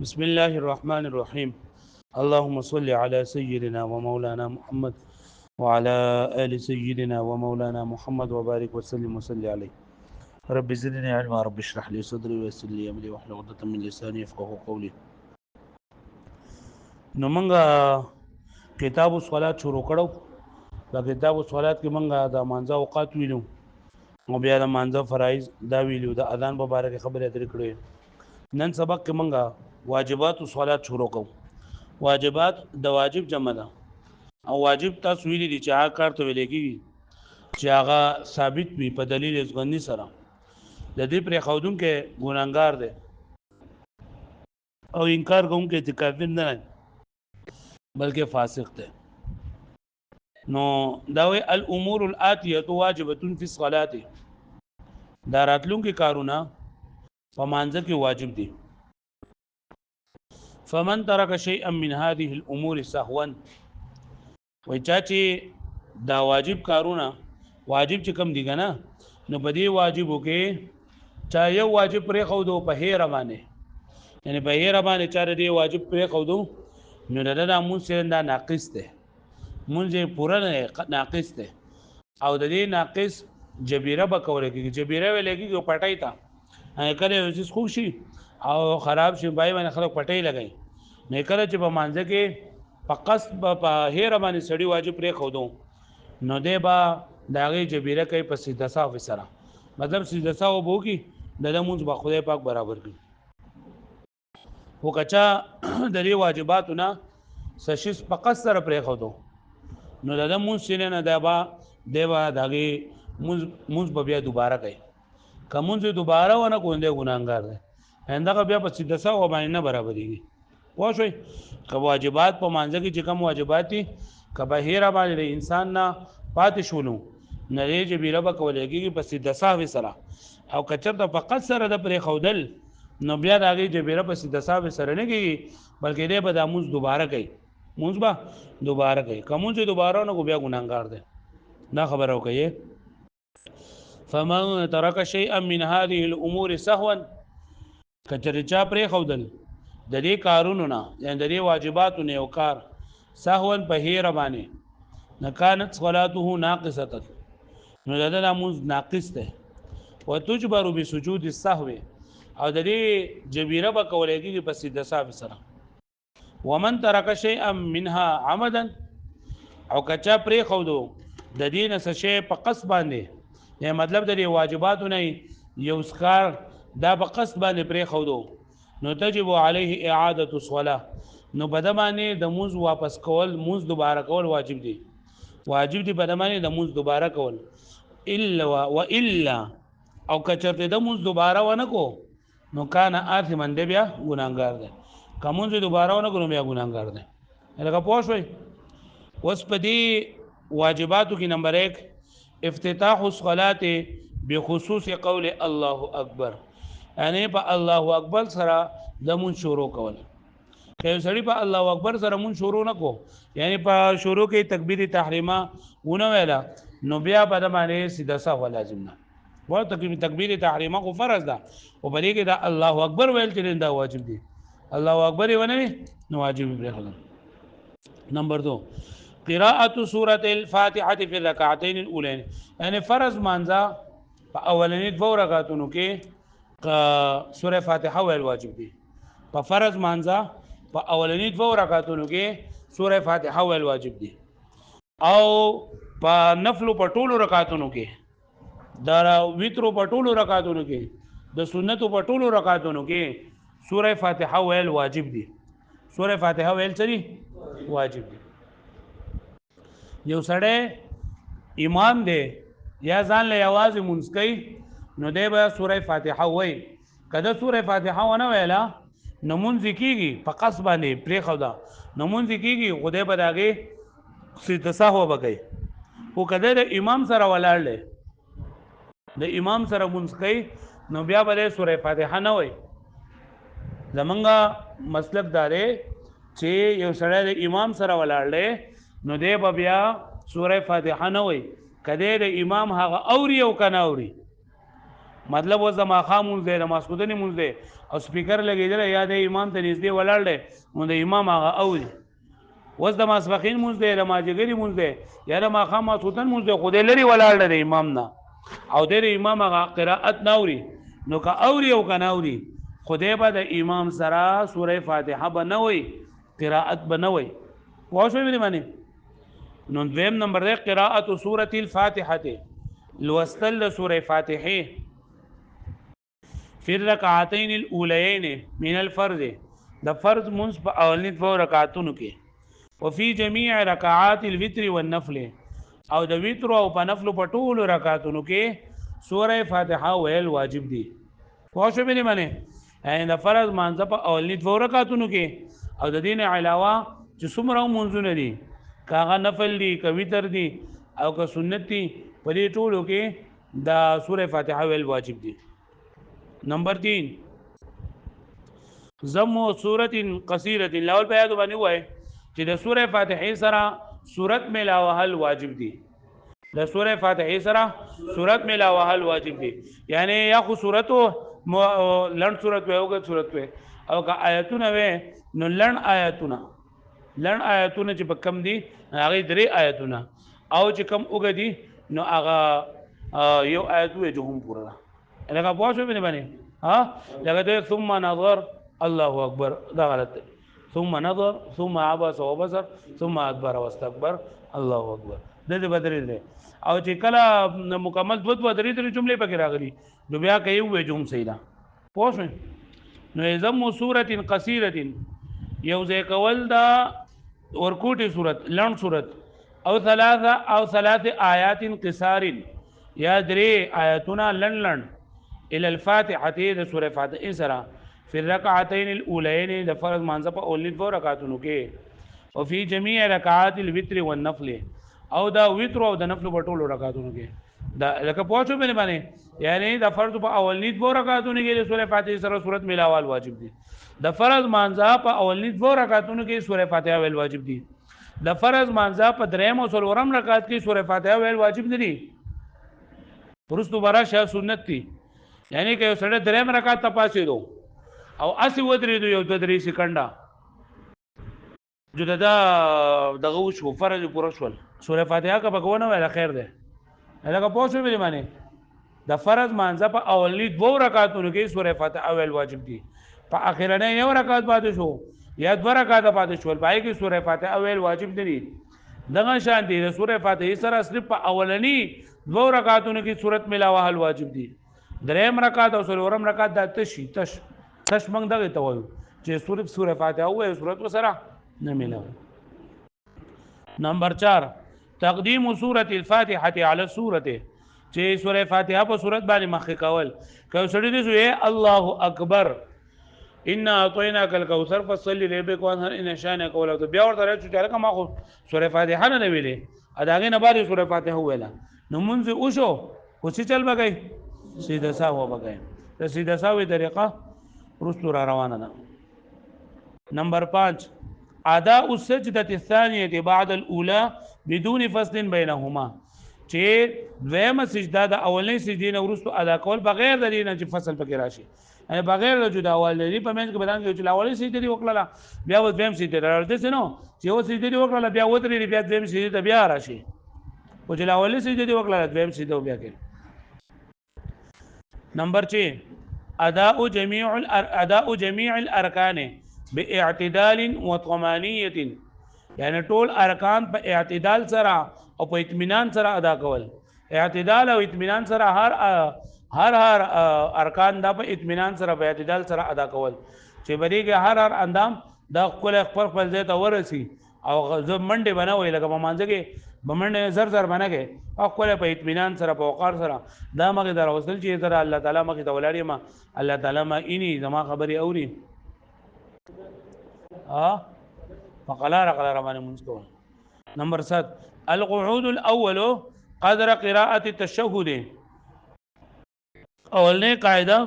بسم الله الرحمن الرحيم. اللهم صل على سيدنا ومولانا محمد وعلى آل سيدنا ومولانا محمد وبارك وسلم وصل عليه. رب زدني علما، رب اشرح لي صدري ويسر لي امري واحلل عقدة من لساني يفقهوا قولي. نو منګه کتاب الصلات شروع کړو. دا کتاب الصلات کې منګه د مانځه اوقات ویلو او بیا د مانځه فرایض دا ویلو، د اذان په اړه خبرې درې کړې. نن سبق کې منګه واجبات الصلات شروع کوو. واجبات د واجب جمع ده او واجب تاسو ویلي دي چې هغه کار ته ویل کېږي چې هغه ثابت وي په دلیل ځغنی سره. د دې پر خودون کې ګناګار دی او انکار کوونکی چې کافر نه دی بلکې فاسق دی. نو دا وی الامور الاتیه واجبه فی الصلاه، دا راتلونکي کارونه په مانځه کې واجب دي. فمن ترک شيئا من هذه الامور سهوا، وای چا چې دا واجب کارونه واجب چې کم دي کنه، نو په دې واجبو کې چا یو واجب پرې خو دو په هیر باندې، یعنی په هیر باندې چا دې واجب پرې خو دو، نو دا مونږ دا ناقص ده، مونږ پوره نه ناقص ده. او د دې ناقص جبیره به کوله کې جبیره ویل کېږي پټای تا کله چې خوشي او خراب شي بای باندې خلک پټای لګای، نه کله چې په مانځه کې فقط په هیر باندې سړی واجب پرې خو دو، نو دې با داغه جبیره کوي په سیده صاف سره، مطلب سیده صاف وو کی د مونږ به خدای پاک برابر کړي. هو کچا د دې واجباتونه سشس فقط سره پرې خو دو، نو د مونږ سینه نه دا دیوا داغه مونږ به بیا دوباره کوي. کوم څه دوباره ونه کوندې ګناګار دی، هندغه بیا په سیده صاف باندې نه برابرېږي. پوه شئ، که واجبات په مانځه کې چې کوم واجبات دي که بهیره باندې انسان نه پاتې شولو، نه یې جبیره به کولی کېږي په سیده صاف سره، او که چېرته فقط سره د پرې ښودل نو بیا د هغې جبیره په سیده صاف سره نه کېږي، بلکې دی به دا مونځ دوباره کوي، مونځ به دوباره کوي. که مونځ دوباره نه کو بیا ګناهګار دی. دا خبره وکړئ. فمن ترک شیئا من هذه الامور سهوا، که چېرې چا پرې ښودل د دې کارونو نه، یعنې د دې واجباتو نه یو کار سهوا په هیره باندې، نه کانت صلاته ناقصه، نو دا مونځ ناقص دی. وتجبر بسجود السهو، او د دې جبیره به کولی کېږي په سیده صاف سره. ومن ترک شیئا منها عمدا، او که چا پرې ښودو د دې نه څه شی په قصد باندې، یعنې مطلب د دې واجباتو نه یو کار دا په قصد باندې پرې ښودو، نو تجب علیه اعاده الصلاه، نو په ده باندې د مونځ واپس کول، مونځ دوباره کول واجب دي. واجب دي په ده باندې د مونځ دوباره کول. الا او که چېرته د مونځ دوباره ونه کو نو کان آثما، دی بیا ګناهګار دی. که مونځ دوباره ونه کو نو بیا ګناهګار دی. لکه پوه شوئ. اوس په دې واجباتو کې نمبر 1 افتتاح الصلاه بخصوص قول الله اکبر، یعنی په الله اکبر سره د مونږ شروع کول. که یو سړي په الله اکبر سره مونږ شروع نه کو، یعنی په شروع کې تکبیر تحریمه ونه ویله، نو بیا په د باندې سیده صاف لازم نه. و تکبیر تحریمه خو فرض ده، او په دې کې دا الله اکبر ویل چې دا واجب دي. الله اکبر یې ونه وي نو واجب پرېښودل. نمبر 2 قراءة سورة الفاتحة في الركعتين الأولين، یعنی فرض مانځه په اولنی 2 رکعتونو کې سوره فاتحه ویل واجب دي. په فرض مانځه په اولنی 2 رکعتونو کې سوره فاتحه ویل واجب دي، او په نفل په ټولو رکعتونو کې، دا وتر په ټولو رکعتونو کې، د سنت په ټولو رکعتونو کې سوره فاتحه ویل واجب دي. سوره فاتحه ویل څه دي؟ واجب دي. یو سړی امام دی یا ځان له یوازې مونځ کوي، نو دی به سوره فاتحه وایي. که د سوره فاتحه ونه ویله نو مونځ کېږي په قصد باندې پرېښوده، نو مونځ کېږي، خو دی به د هغې سجده سهو به کوي. خو که دی د امام سره ولاړ دی، د امام سره مونځ کوي، نو بیا به دی سوره فاتحه نه وایي. زمونږ مسلک دا دی چې یو سړی د امام سره ولاړ دی، نو دی به بیا سوره فاتحه نه وایي. که دی د امام هغه اوري او که نه اوري، مطلب وز د ماښام مونځ دی د ماسخوتنې مونځ دی او سپیکر لګېدلی یا د امام ته نږدې ولاړ دی نو د امام هغه اوري. اوس د ماسپښین مونځ دی د ماجګري مونځ دی یا د ماښام ماسخوتن مونځ دی خو دی لرې ولاړ دی د امام نه او دی د امام هغه قرائت نه اوري نو که اوري او که نه اوري خدای به د امام سره سوره فاتحه به نه وي قرائت به نه وي. پوه شوئ مې باندې؟ نو دویم نمبر دی قراءت سوره الفاتحه لوستل د سوره فاتحه فی الرکعتین الاولیین من الفرض د فرض منځ په اولنی دوه رکعاتونو کې وفي جميع رکعات الوتر والنفل او د وتر او په نفل په ټولو رکعاتونو کې سوره فاتحه ویل واجب دي. پوه شو مې باندې؟ د فرض مانځه په اولنی دوه رکعاتونو کې او د دین علاوه چې څومره منځونه دي کاغه نفل دي که وتر دي او که سنت دي په دې ټولو کې د سوره فاتحه ویل واجب دي. نمبر 3 ضم سورۃ قصیرۃ لاول په یاد باندې وای چې د سوره فاتحه سره سورت ملاوهل واجب دي. د سوره فاتحه سره سورت ملاوهل واجب دي یعنی یا خو سورتو لړن سورت وي او که سورت وي او که آیتونه وي نو لړن آیتونه چې په کم دي هغه درې آیتونه او چې کم وګدي نو هغه یو آیت وي جو هم پورا لکه پوه شو باندې ها لکه ثم نظر الله اکبر دا غلط دی. ثم نظر ثم عبس وبصر ثم ادبر واستكبر الله اکبر د دې بدرې دی او چې کله مکمل دوه درې جملې پکې راغلي نو بیا کوي وې جمله صحیح ده. پوه شو نو ضم سورۃ قصیرۃ یو ځای کول دا ورکوټي صورت لړن صورت او ثلاث آیات قصار یا درې آیاتونه لړن الى الفاتحه د سوره فاتحه سره فی الرکعتین الاولین د فرض مانځه په اولنی دوه رکعاتونو کې او فی جميع رکعات الوتر والنفل او دا وتر او د نفل په ټولو رکعاتونو کې دا لکه پوښتنه باندې یعنی د فرض په اولنی دوه رکعاتونو کې د سوره فاتحه سره سورت ملاوال واجب دي. د فرض مانځه په اولنی دوه رکعاتونو کې سوره فاتحه ویل واجب دي. د فرض مانځه په دریم او څلورم رکعات کې سوره فاتحه ویل واجب نه دي. ورستو برا شه سنت دي یعنی که یو سړی دریم رکعت ته پاسې دو او اسی ودرېدو یو دوه درې سکنډه جو دا دغه وشو فرض پوره شول سوره فاتحه که بګونه ویل خیر ده. لکه پوه شو مې باندې د فرض مانځه په اولنی دوه رکعاتونو کې سوره فاتحه ویل واجب دي. په اخرنه یو رکعت پاتې شو یا دوه رکعات پاتې شول پای کې سوره فاتحه ویل واجب دي. دغه شان دي د سوره فاتحه سره صرف په اولنی دوه رکعاتونو کې سورت ملاوهل واجب دي. دریم رکعت او څلورم رکعت د تش موږ دغه ته وایو چې صرف سوره فاتحه او سورت سره نه ملاو. نمبر 4 تقدیم سوره الفاتحه علی السوره چې سوره فاتحه په سورت باندې مخکې کول که سړی دې الله اکبر ان اعطيناك الكوثر فصل لربك وانحر ان شانك ولا بیا ورته راځي چې لکه ما خو سوره فاتحه نه ویلې اداګه نه باندې سوره فاتحه ویله نو مونږ وشو خو څه چل بګای سیده ساو بګای د سیده ساوي طریقه رسل را روانه ده. نمبر 5 اداء السجده الثانيه بعد الاولى بدون فصل بينهما چې دویمه سجده د اولنۍ سجدې نه وروسته ادا کول بغیر د دې نه چې فصل پکې راشي یعنی بغیر د جداوالي په منځ کې بدن کې چې اولنۍ سجده وکړه بیا و دویم سجده راځي نو چې و سجده وکړه بیا وتري بیا دویم سجده بیا راشي او چې اولنۍ سجده وکړه دویم سجده بیا کې. نمبر 6 اداء جميع الاركان باعتدال وطمانيه یعنی ټول ارکان په اعتدال سره او په اطمینان سره ادا کول. اعتدال او اطمینان سره هر ارکان دا په اطمینان سره په اعتدال سره ادا کول چې بری کې هر اندام دا خپل ځای ته ورسي او زه منډه بنوي لکه په مانځ کې بمنډه زر بنګي او خپل په اطمینان سره په وقار سره دا مګه در وصل چې تر الله تعالی مخې ته ولاړی ما الله تعالی ما اني زما خبري اوري فقلار باندې مونږ کوو. نمبر 7 القعود الاول قدر قراءه التشهد اولنې قاعده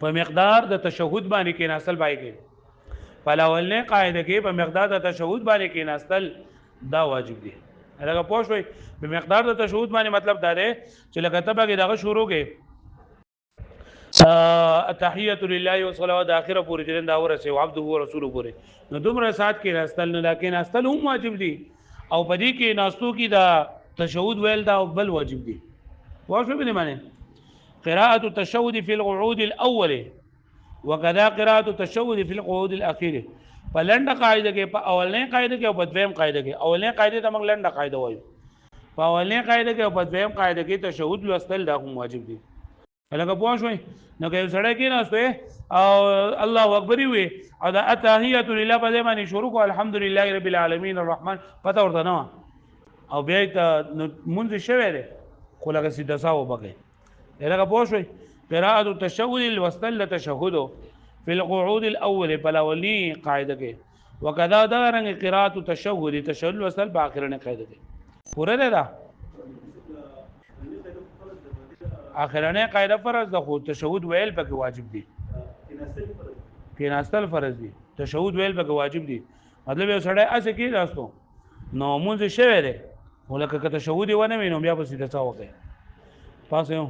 په مقدار د تشهود باندې کې ناصل پای کې اولنې قاعده کې په مقدار د تشهود باندې کې ناصل دا واجب دي. هغه پوه شوي په مقدار د تشهود باندې مطلب دا دی چې لکه تبه کې دغه شروع کې تحیت لله و صلوات اخره پورې چې دا ورسه او عبده او رسول پورې نو دومره سات کې راستل نه لکه راستل هم واجب دي او پدې کې ناستو کې دا تشهود ویل دا بل واجب دي واجب دي معنی قراءة التشهد في القعود الاول وكذا قراءة التشهد في القعود الاخير فلنډه قاعده کې په اولنې قاعده کې او په دویم قاعده کې اولنې قاعده ته موږ لنډه قاعده وایو په اولنې قاعده کې او په دویم قاعده کې تشهود لوستل دا هم واجب دي لکه پوه شوي نو که یو سړی کېناستو او الله اکبر وي او د اتحیت لله په دې باندې شروع کو الحمدلله رب العالمین الرحمن پته ورته نه او بیا ته مونږ شوی دی خو لکه سیده ساو بګي لکه پوه شوي قراءة التشهد الوستل تشهد في القعود الاول فالاولي قاعده کې وکذا دا رنګ قراءة التشهد تشهد الوستل په اخرنه قاعده کې پوره ده دا اخرنه قاعده فرض ده خو تشهود ویل پکې واجب دي کیناستل فرض دي تشهود ویل پکې واجب دي مطلب یو سړی اسه کې راستو نو مونږ شوی دی ولکه که تشهود ونه وینم بیا په سیده څه وکړي پاسه